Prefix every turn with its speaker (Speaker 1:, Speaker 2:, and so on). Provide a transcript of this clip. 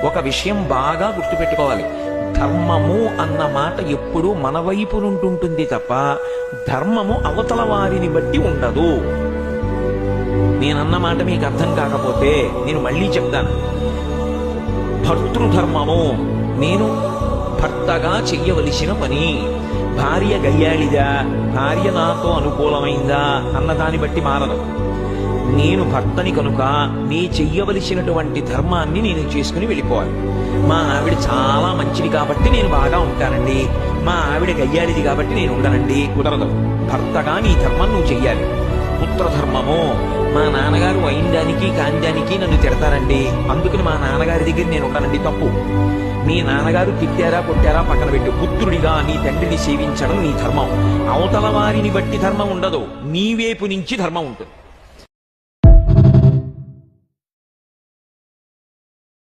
Speaker 1: ఒక విషయం బాగా గుర్తుపెట్టుకోవాలి. ధర్మము అన్న మాట ఎప్పుడూ మన వైపు నుంటుంటుంది తప్ప ధర్మము అవతల వారిని బట్టి ఉండదు. నేనన్న మాట మీకు అర్థం కాకపోతే నేను మళ్ళీ చెప్తాను. భర్తృధర్మము, నేను భర్తగా చెయ్యవలసిన పని. భార్య గయ్యాళిదా, భార్య నాతో అనుకూలమైందా అన్నదాన్ని బట్టి మారదు. నేను భర్తని కనుక నీ చెయ్యవలసినటువంటి ధర్మాన్ని నేను చేసుకుని వెళ్ళిపోవాలి. మా ఆవిడ చాలా మంచిది కాబట్టి నేను బాగా ఉంటానండి, మా ఆవిడ గయ్యాడిది కాబట్టి నేను ఉండనండి, కుదరదు. భర్తగా నీ ధర్మం నువ్వు చెయ్యాలి. పుత్రధర్మము, మా నాన్నగారు అయినదానికి కానిదానికి నన్ను తిడతారండి, అందుకని మా నాన్నగారి దగ్గర నేను ఉండనండి, తప్పు. మీ నాన్నగారు తిట్టారా కొట్టారా పక్కన పెట్టు. పుత్రుడిగా నీ తండ్రిని సేవించడం నీ ధర్మం. అవతల వారిని బట్టి ధర్మం ఉండదు, నీ వైపు నుంచి ధర్మం ఉంటుంది.